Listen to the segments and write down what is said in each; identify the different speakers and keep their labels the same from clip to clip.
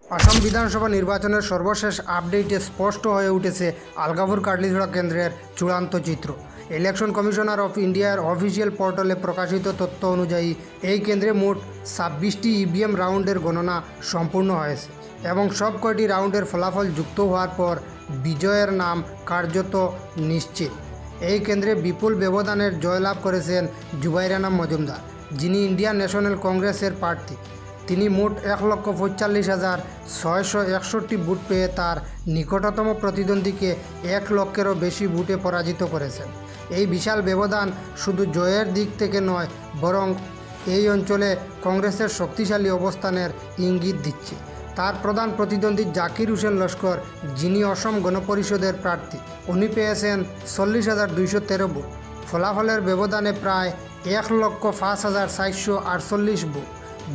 Speaker 1: আসাম বিধানসভা নির্বাচনের সর্বশেষ আপডেটে স্পষ্ট হয়ে উঠেছে আলগাপুর কাটলিছড়া কেন্দ্রের চূড়ান্ত চিত্র। ইলেকশন কমিশনার অফ ইন্ডিয়ার অফিসিয়াল পোর্টালে প্রকাশিত তথ্য অনুযায়ী এই কেন্দ্রে মোট 26টি ইভিএম রাউন্ডের গণনা সম্পূর্ণ হয়েছে এবং সব কয়টি রাউন্ডের ফলাফল যুক্ত হওয়ার পর বিজয়ের নাম কার্যত নিশ্চিত। এই কেন্দ্রে বিপুল ব্যবধানের জয়লাভ করেছেন জুবাইরানা মজুমদার, যিনি ইন্ডিয়ান ন্যাশনাল কংগ্রেসের প্রার্থী। তিনি মোট 1,45,661 ভোট পেয়ে তার নিকটতম প্রতিদ্বন্দ্বীকে 1 লক্ষেরও বেশি ভোটে পরাজিত করেছেন। এই বিশাল ব্যবধান শুধু জয়ের দিক থেকে নয়, বরং এই অঞ্চলে কংগ্রেসের শক্তিশালী অবস্থানের ইঙ্গিত দিচ্ছে। তার প্রধান প্রতিদ্বন্দ্বী জাকির হোসেন লস্কর, যিনি অসম গণপরিষদের প্রার্থী, উনি পেয়েছেন 40,213 ভোট। ফলাফলের ব্যবধানে প্রায় 1,05,448 ভোট,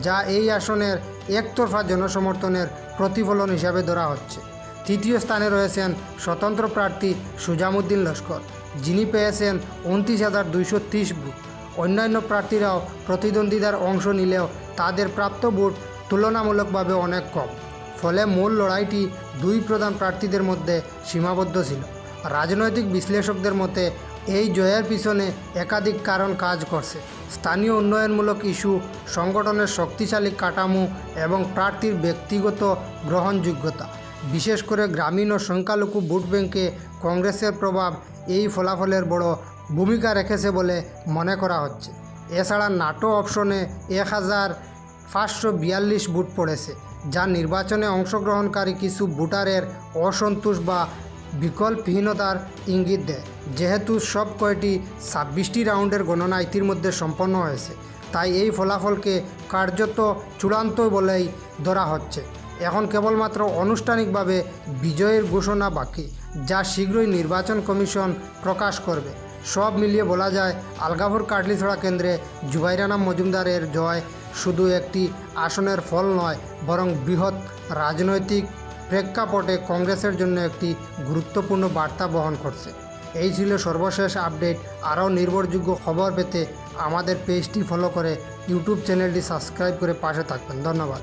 Speaker 1: যা এই আসনের একতরফা জনসমর্থনের প্রতিফলন হিসাবে ধরা হচ্ছে। তৃতীয় স্থানে রয়েছেন স্বতন্ত্র প্রার্থী সুজামুদ্দিন লস্কর, যিনি পেয়েছেন 29,230 ভোট। অন্যান্য প্রার্থীরাও প্রতিদ্বন্দ্বিতার অংশ নিলেও তাদের প্রাপ্ত ভোট তুলনামূলকভাবে অনেক কম। ফলে মূল লড়াইটি দুই প্রধান প্রার্থীদের মধ্যে সীমাবদ্ধ ছিল। রাজনৈতিক বিশ্লেষকদের মতে এই জয়ের পিছনে একাধিক কারণ কাজ করছে। স্থানীয় উন্নয়নমূলক ইস্যু, সংগঠনের শক্তিশালী কাঠামো এবং প্রার্থীর ব্যক্তিগত গ্রহণযোগ্যতা। বিশেষ করে গ্রামীণ ও সংখ্যালঘু ভোট ব্যাংকে কংগ্রেসের প্রভাব এই ফলাফলের বড় ভূমিকা রেখেছে বলে মনে করা হচ্ছে। এছাড়া নাটো অপশনে 1,542 ভোট পড়েছে, যা নির্বাচনে অংশগ্রহণকারী কিছু ভোটারের অসন্তোষ বা বিকল্পহীনতার ইঙ্গিত দেয়। যেহেতু সব কয়টি 26টি রাউন্ডের গণনা ইতিমধ্যে সম্পন্ন হয়েছে, তাই এই ফলাফলকে কার্যত চূড়ান্ত বলেই ধরা হচ্ছে। এখন কেবলমাত্র আনুষ্ঠানিকভাবে বিজয়ের ঘোষণা বাকি, যা শীঘ্রই নির্বাচন কমিশন প্রকাশ করবে। সব মিলিয়ে বলা যায়, আলগাপুর কাটলিছড়া কেন্দ্রে জুবাইরানা মজুমদারের জয় শুধু একটি আসনের ফল নয়, বরং বৃহৎ রাজনৈতিক প্রেক্ষাপটে কংগ্রেসের জন্য একটি গুরুত্বপূর্ণ বার্তা বহন করছে। এই ছিল সর্বশেষ আপডেট। আরও নির্ভরযোগ্য খবর পেতে আমাদের পেজটি ফলো করে ইউটিউব চ্যানেলটি সাবস্ক্রাইব করে পাশে থাকবেন। ধন্যবাদ।